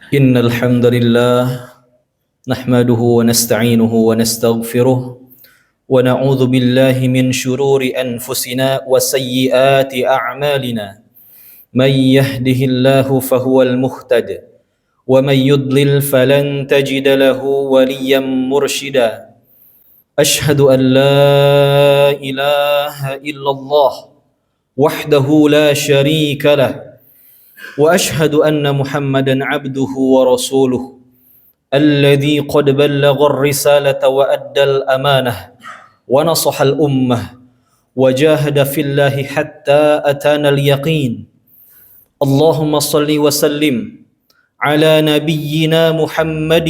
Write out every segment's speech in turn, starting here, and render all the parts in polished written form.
إن الحمد لله نحمده ونستعينه ونستغفره ونعوذ بالله من شرور أنفسنا وسيئات أعمالنا من يهده الله فهو المهتد ومن يضلل فلن تجد له وليا مرشدا أشهد أن لا إله إلا الله وحده لا شريك له وأشهد أن محمدا عبده ورسوله الذي قد بلغ الرسالة وأدى الأمانة ونصح الأمة وجاهد في الله حتى أتانا اليقين اللهم صل وسلم على نبينا محمد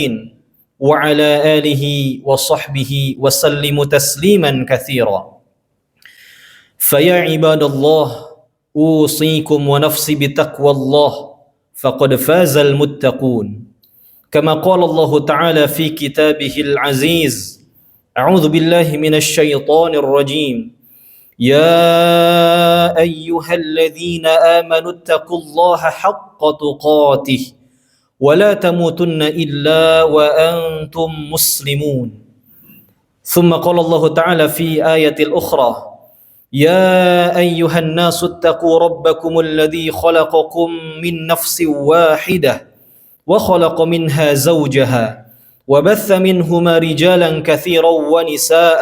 وعلى آله وصحبه وسلم تسليما كثيرا فيا عباد الله أوصيكم ونفسي بتقوى الله فقد فاز المتقون كما قال الله تعالى في كتابه العزيز أعوذ بالله من الشيطان الرجيم يا أيها الذين آمنوا اتقوا الله حق تقاته ولا تموتن إلا وأنتم مسلمون ثم قال الله تعالى في آية الأخرى يا أيها الناس اتقوا ربكم الذي خلقكم من نفس واحدة وخلق منها زوجها وبث منهما رجالا كثيرا ونساء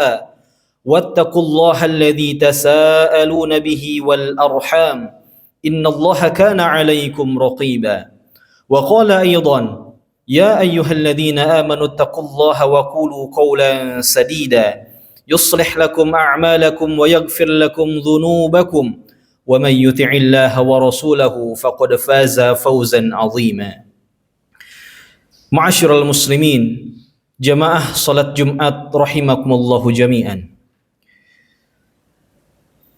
واتقوا الله الذي تساءلون به والأرحام إن الله كان عليكم رقيبا وقال أيضا يا أيها الذين آمنوا اتقوا الله وقولوا قولا سديدا يصلح لكم أعمالكم ويغفر لكم ذنوبكم ومن يطع الله ورسوله فقد فاز فوزا عظيما Ma'asyiral muslimin, jamaah salat Jumat rahimakumullahu jami'an.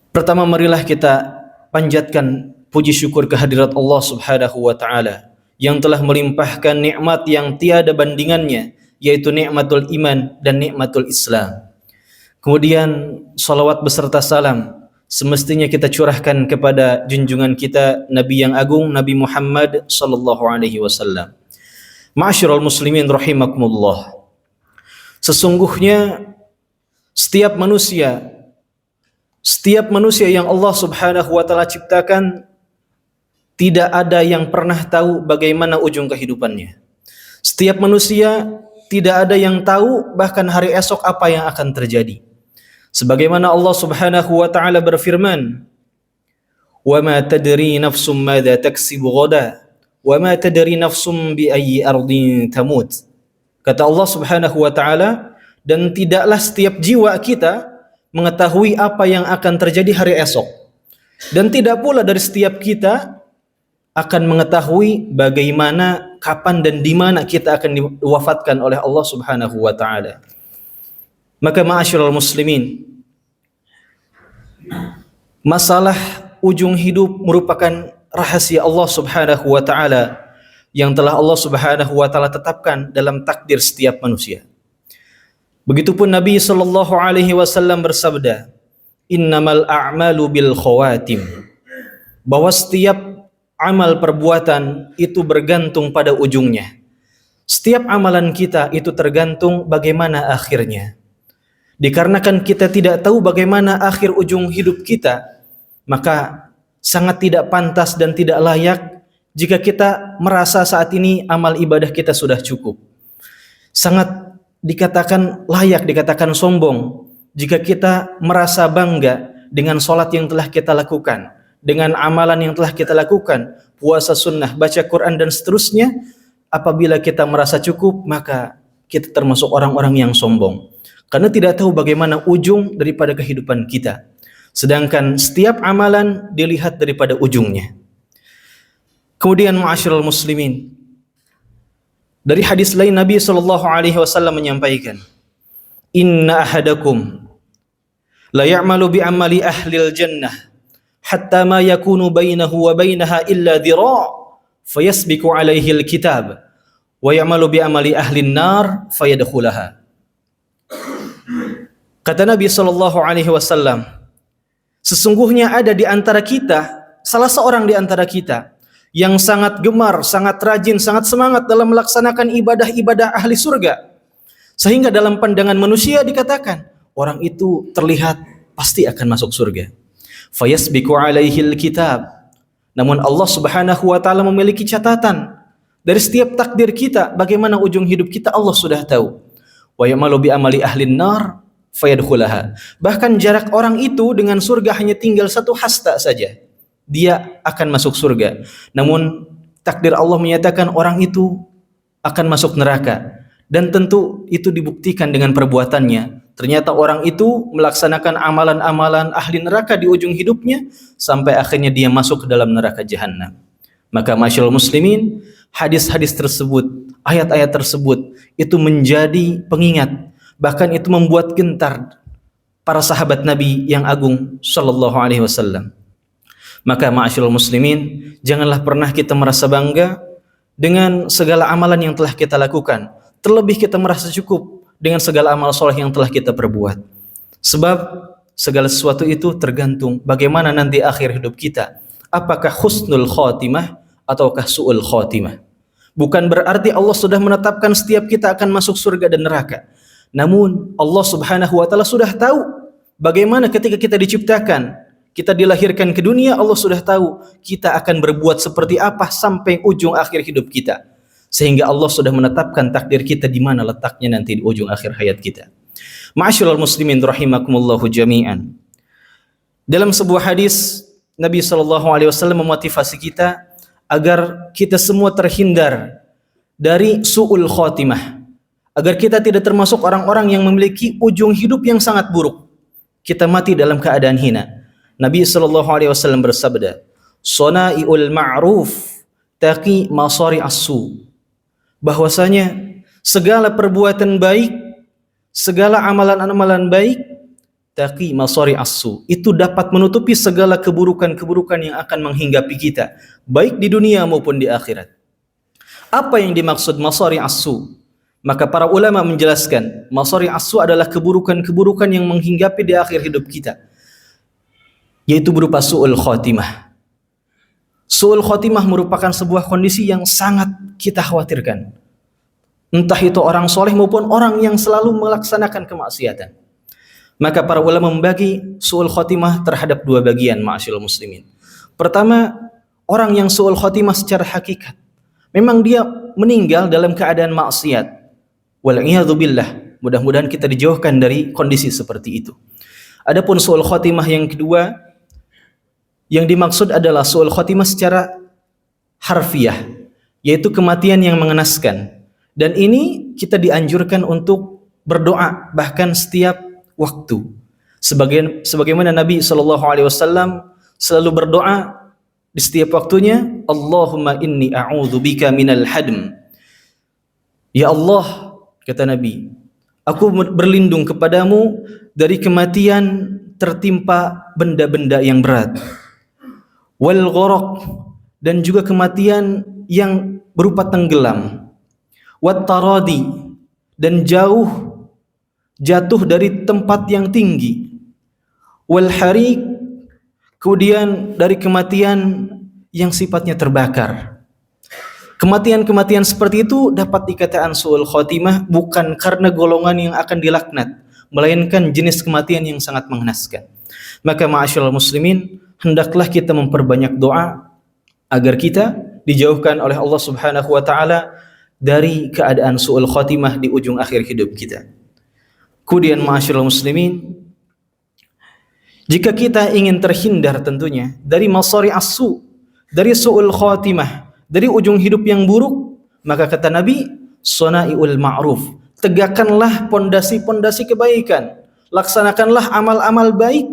Pertama marilah kita panjatkan puji syukur kehadirat Allah Subhanahu wa taala yang telah melimpahkan nikmat yang tiada bandingannya, yaitu nikmatul iman dan nikmatul Islam. Kemudian salawat beserta salam semestinya kita curahkan kepada junjungan kita Nabi yang agung, Nabi Muhammad sallallahu alaihi wasallam. Ma'asyiral muslimin rahimakumullah. Sesungguhnya setiap manusia yang Allah Subhanahu wa taala ciptakan tidak ada yang pernah tahu bagaimana ujung kehidupannya. Setiap manusia tidak ada yang tahu bahkan hari esok apa yang akan terjadi. Sebagaimana Allah Subhanahu wa taala berfirman, "Wa ma tadri nafsum madza taksibu ghada." Wa ma tadri nafsum bi ayyi ardin tamut. Kata Allah Subhanahu wa taala, dan tidaklah setiap jiwa kita mengetahui apa yang akan terjadi hari esok. Dan tidak pula dari setiap kita akan mengetahui bagaimana, kapan dan di mana kita akan diwafatkan oleh Allah Subhanahu wa taala. Maka ma'asyiral muslimin, masalah ujung hidup merupakan rahasia Allah Subhanahu wa taala yang telah Allah Subhanahu wa taala tetapkan dalam takdir setiap manusia. Begitupun Nabi sallallahu alaihi wasallam bersabda, "Innamal a'malu bil khawatim." Bahwa setiap amal perbuatan itu bergantung pada ujungnya. Setiap amalan kita itu tergantung bagaimana akhirnya. Dikarenakan kita tidak tahu bagaimana akhir ujung hidup kita, maka sangat tidak pantas dan tidak layak jika kita merasa saat ini amal ibadah kita sudah cukup. Sangat dikatakan layak, dikatakan sombong jika kita merasa bangga dengan solat yang telah kita lakukan, dengan amalan yang telah kita lakukan, puasa sunnah, baca Quran dan seterusnya. Apabila kita merasa cukup, maka kita termasuk orang-orang yang sombong, karena tidak tahu bagaimana ujung daripada kehidupan kita. Sedangkan setiap amalan dilihat daripada ujungnya. Kemudian ma'asyiral muslimin, dari hadis lain Nabi sallallahu alaihi wasallam menyampaikan, "Inna ahadakum la ya'malu bi amali ahlil jannah hatta ma yakunu bainahu wa bainaha illa dhira' fayasbiqu alaihi alkitab wa ya'malu bi amali ahlin nar fayadkhulaha." Kata Nabi sallallahu alaihi wasallam, sesungguhnya ada di antara kita, salah seorang di antara kita yang sangat gemar, sangat rajin, sangat semangat dalam melaksanakan ibadah-ibadah ahli surga. Sehingga dalam pandangan manusia dikatakan, orang itu terlihat pasti akan masuk surga. Fayasbiqu alaihil kitab. Namun Allah Subhanahu wa taala memiliki catatan dari setiap takdir kita, bagaimana ujung hidup kita Allah sudah tahu. Wa ya'malu bi amali ahlin nar fayadkhulaha. Bahkan jarak orang itu dengan surga hanya tinggal satu hasta saja. Dia akan masuk surga. Namun takdir Allah menyatakan orang itu akan masuk neraka. Dan tentu itu dibuktikan dengan perbuatannya. Ternyata orang itu melaksanakan amalan-amalan ahli neraka di ujung hidupnya sampai akhirnya dia masuk ke dalam neraka jahanam. Maka masyaallah muslimin, hadis-hadis tersebut, ayat-ayat tersebut itu menjadi pengingat, bahkan itu membuat gentar para sahabat Nabi yang agung sallallahu alaihi wasallam. Maka masyaallah muslimin, janganlah pernah kita merasa bangga dengan segala amalan yang telah kita lakukan. Terlebih kita merasa cukup dengan segala amal soleh yang telah kita perbuat. Sebab segala sesuatu itu tergantung bagaimana nanti akhir hidup kita. Apakah husnul khotimah ataukah su'ul khotimah. Bukan berarti Allah sudah menetapkan setiap kita akan masuk surga dan neraka. Namun Allah Subhanahu wa taala sudah tahu bagaimana ketika kita diciptakan, kita dilahirkan ke dunia, Allah sudah tahu kita akan berbuat seperti apa sampai ujung akhir hidup kita. Sehingga Allah sudah menetapkan takdir kita di mana letaknya nanti di ujung akhir hayat kita. Ma'asyiral muslimin rahimakumullahu jami'an. Dalam sebuah hadis Nabi SAW memotivasi kita agar kita semua terhindar dari su'ul khotimah, agar kita tidak termasuk orang-orang yang memiliki ujung hidup yang sangat buruk. Kita mati dalam keadaan hina. Nabi SAW bersabda, "Sona'iul ma'ruf taqi masari as-su." Bahwasanya segala perbuatan baik, segala amalan-amalan baik, taqi masari as-su, itu dapat menutupi segala keburukan-keburukan yang akan menghinggapi kita, baik di dunia maupun di akhirat. Apa yang dimaksud masari as-su? Maka para ulama menjelaskan, masari as-su adalah keburukan-keburukan yang menghinggapi di akhir hidup kita, yaitu berupa su'ul khotimah. Su'ul khotimah merupakan sebuah kondisi yang sangat kita khawatirkan. Entah itu orang soleh maupun orang yang selalu melaksanakan kemaksiatan. Maka para ulama membagi su'ul khotimah terhadap dua bagian, ma'asyiral muslimin. Pertama, orang yang su'ul khotimah secara hakikat. Memang dia meninggal dalam keadaan maksiat. Wal'iyadzubillah. Mudah-mudahan kita dijauhkan dari kondisi seperti itu. Adapun su'ul khotimah yang kedua, yang dimaksud adalah su'ul khotimah secara harfiah, yaitu kematian yang mengenaskan. Dan ini kita dianjurkan untuk berdoa bahkan setiap waktu. Sebagaimana Nabi SAW selalu berdoa di setiap waktunya, Allahumma inni a'udzubika minal hadm. Ya Allah, kata Nabi, aku berlindung kepadamu dari kematian tertimpa benda-benda yang berat. Wal gharaq, dan juga kematian yang berupa tenggelam. Wat taradi, dan jatuh dari tempat yang tinggi. Wal hariq, kemudian dari kematian yang sifatnya terbakar. Kematian-kematian seperti itu dapat dikatakan su'ul khotimah bukan karena golongan yang akan dilaknat, melainkan jenis kematian yang sangat mengenaskan. Maka ma'asyiral muslimin, hendaklah kita memperbanyak doa agar kita dijauhkan oleh Allah Subhanahu wa taala dari keadaan su'ul khotimah di ujung akhir hidup kita. Kemudian ma'asyiral muslimin, jika kita ingin terhindar tentunya dari masari as-su, dari su'ul khotimah, dari ujung hidup yang buruk, maka kata Nabi, sona'iul ma'ruf, tegakkanlah pondasi-pondasi kebaikan, laksanakanlah amal-amal baik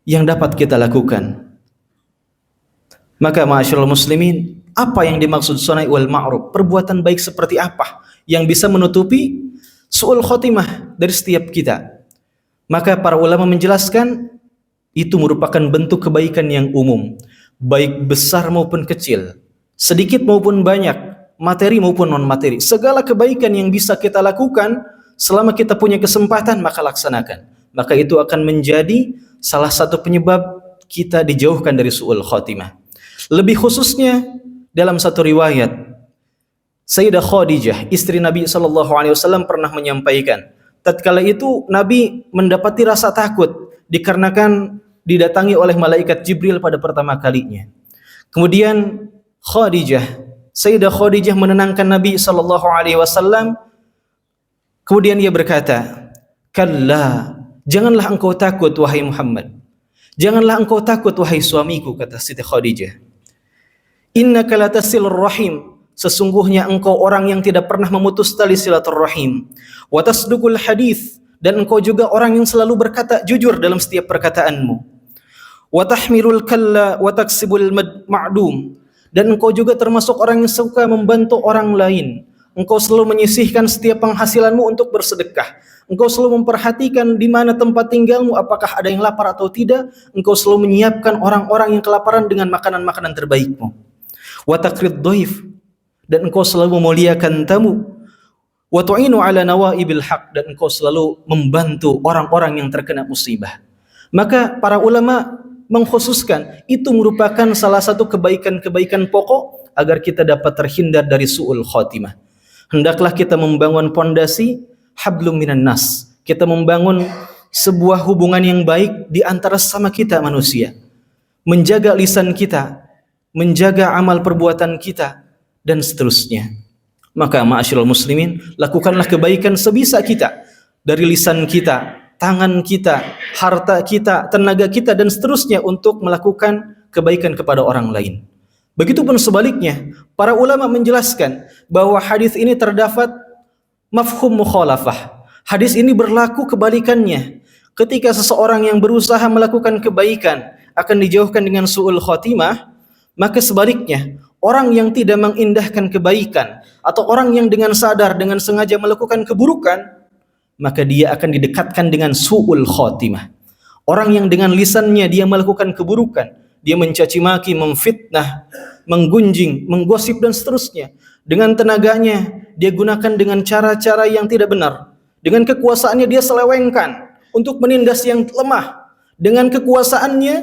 yang dapat kita lakukan. Maka ma'asyiral muslimin, apa yang dimaksud sona'iul ma'ruf? Perbuatan baik seperti apa yang bisa menutupi su'ul khotimah dari setiap kita? Maka para ulama menjelaskan itu merupakan bentuk kebaikan yang umum, baik besar maupun kecil, sedikit maupun banyak, materi maupun non materi. Segala kebaikan yang bisa kita lakukan selama kita punya kesempatan, maka laksanakan. Maka itu akan menjadi salah satu penyebab kita dijauhkan dari su'ul khotimah. Lebih khususnya dalam satu riwayat, Sayyidah Khadijah, istri Nabi SAW pernah menyampaikan, tatkala itu Nabi mendapati rasa takut dikarenakan didatangi oleh malaikat Jibril pada pertama kalinya. Kemudian Sayyidah Khadijah menenangkan Nabi SAW. Kemudian ia berkata, "Kalla, janganlah engkau takut wahai Muhammad. Janganlah engkau takut wahai suamiku," kata Siti Khadijah. "Innaka latasilur rahim." Sesungguhnya engkau orang yang tidak pernah memutus tali silaturrahim. Wa tasduqul hadis, dan engkau juga orang yang selalu berkata jujur dalam setiap perkataanmu. Wa tahmilul kalla wa taksibul ma'dum, dan engkau juga termasuk orang yang suka membantu orang lain. Engkau selalu menyisihkan setiap penghasilanmu untuk bersedekah. Engkau selalu memperhatikan di mana tempat tinggalmu, apakah ada yang lapar atau tidak. Engkau selalu menyiapkan orang-orang yang kelaparan dengan makanan-makanan terbaikmu. Wa taqrid dhaif, dan engkau selalu memuliakan tamu. Wa tu'inu ala nawaibil haq, dan engkau selalu membantu orang-orang yang terkena musibah. Maka para ulama mengkhususkan itu merupakan salah satu kebaikan-kebaikan pokok agar kita dapat terhindar dari su'ul khatimah. Hendaklah kita membangun pondasi hablum minan nas. Kita membangun sebuah hubungan yang baik di antara sesama kita manusia. Menjaga lisan kita, menjaga amal perbuatan kita, dan seterusnya. Maka ma'asyiral muslimin, lakukanlah kebaikan sebisa kita, dari lisan kita, tangan kita, harta kita, tenaga kita, dan seterusnya untuk melakukan kebaikan kepada orang lain. Begitupun sebaliknya, para ulama menjelaskan bahwa hadis ini terdapat mafhum mukhalafah. Hadis ini berlaku kebalikannya. Ketika seseorang yang berusaha melakukan kebaikan akan dijauhkan dengan su'ul khatimah, maka sebaliknya, orang yang tidak mengindahkan kebaikan atau orang yang dengan sadar, dengan sengaja melakukan keburukan, maka dia akan didekatkan dengan su'ul khatimah. Orang yang dengan lisannya dia melakukan keburukan, dia mencaci maki, memfitnah, menggunjing, menggosip, dan seterusnya. Dengan tenaganya dia gunakan dengan cara-cara yang tidak benar. Dengan kekuasaannya dia selewengkan untuk menindas yang lemah. Dengan kekuasaannya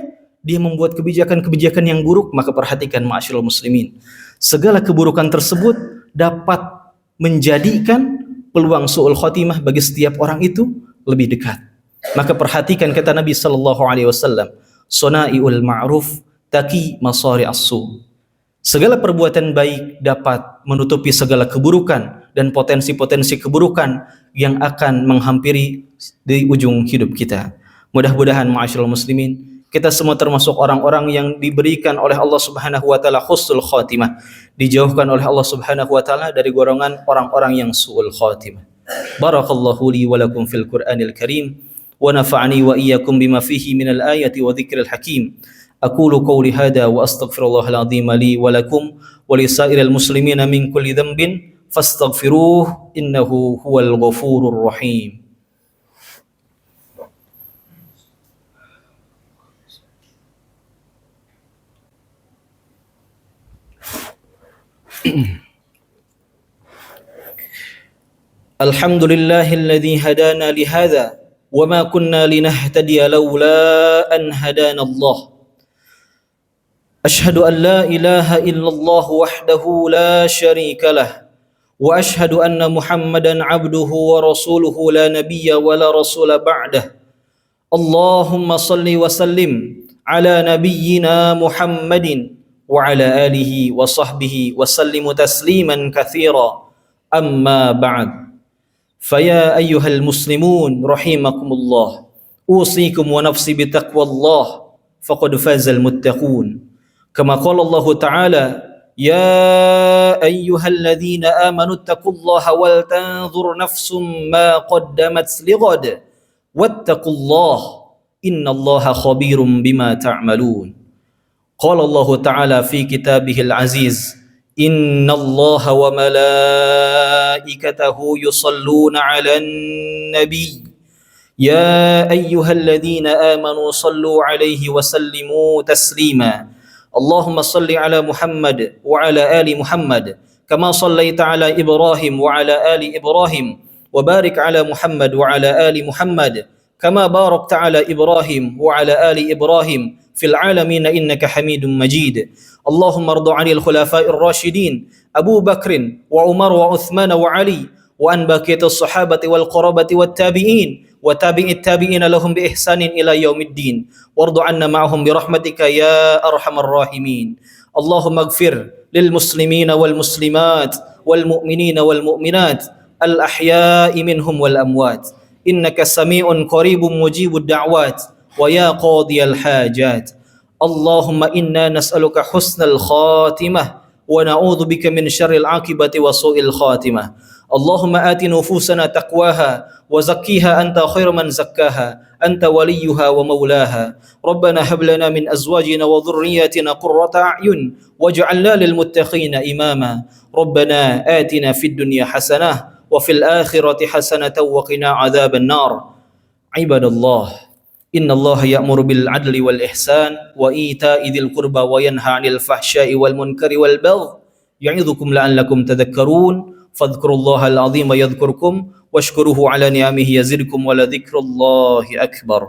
dia membuat kebijakan-kebijakan yang buruk. Maka perhatikan ma'asyiral muslimin, segala keburukan tersebut dapat menjadikan peluang su'ul khatimah bagi setiap orang itu lebih dekat. Maka perhatikan kata Nabi SAW, "Sunaiul ma'ruf taqi masari'as su." Segala perbuatan baik dapat menutupi segala keburukan dan potensi-potensi keburukan yang akan menghampiri di ujung hidup kita. Mudah-mudahan ma'asyiral muslimin, kita semua termasuk orang-orang yang diberikan oleh Allah Subhanahu wa taala husnul khatimah, dijauhkan oleh Allah Subhanahu wa taala dari golongan orang-orang yang su'ul khatimah. Barakallahu li wa lakum fil Qur'anil Karim wa nafa'ani wa iyyakum bima fihi minal ayati wa dzikril hakim. Aqulu qawli hadha wa astaghfirullahal azim li wa lakum wa lisairil muslimina min kulli dhanbin fastaghfiruhu innahu huwal ghafurur rahim. Alhamdulillahilladzi hadana li hadza wa ma kunna linahtadiya laula an hadana Allah. Ashhadu an la ilaha illallah wahdahu la syarika lah wa ashhadu anna Muhammadan abduhu wa rasuluhu la nabiyya wa la rasula ba'dah. Allahumma salli wa sallim ala nabiyyina Muhammadin wa ala alihi wa sahbihi wa sallimu tasliman katsira. Amma ba'd. Faya ayyuhal muslimun rahimakumullah, usikum wa nafsi bitaqwallah faqad fazal muttaqun. Kama qala Allah Ta'ala, ya ayyuhalladzina amanu taqullaha wal tanzur nafsum ma qaddamat lighad wattaqullaha innallaha khabirum bima ta'malun. Qala Allah Ta'ala fi kitabihil aziz, innallaha wa malaikatahu yusalluna 'alan nabiy ya ayyuhalladzina amanu sallu 'alaihi wa sallimu taslima. Allahumma salli ala Muhammad wa ala ali Muhammad kama sallaita ala Ibrahim wa ala ali Ibrahim wa barik ala Muhammad wa ala ali Muhammad kama barakta ala Ibrahim wa ala ali Ibrahim fil alamin innaka Hamidum Majid. اللهم ارض عن الخلفاء الراشدين أبو بكر وعمر وعثمان وعلي وعن بقية الصحابة والقرابة والتابعين وتابع التابعين لهم بإحسان إلى يوم الدين وارض عنا معهم برحمتك يا أرحم الراحمين اللهم اغفر للمسلمين والمسلمات والمؤمنين والمؤمنات الأحياء منهم والأموات إنك سميع قريب مجيب الدعوات ويا قاضي الحاجات اللهم إنا نسألك حسن الخاتمة ونعوذ بك من شر العاقبة وسوء الخاتمة اللهم آت نفوسنا تقواها وزكيها أنت خير من زكاها أنت وليها ومولاها ربنا هب لنا من أزواجنا وذرياتنا قرة أعين واجعلنا للمتقين إماما ربنا آتنا في الدنيا حسنة وفي الآخرة حسنة وقنا عذاب النار عباد الله إن الله يأمر بالعدل والإحسان وإيتاء ذي القربى وينهى عن الفحشاء والمنكر والبغي يعظكم لعلكم تذكرون فاذكروا الله العظيم يذكركم واشكروه على نعمه يزدكم ولذكر الله أكبر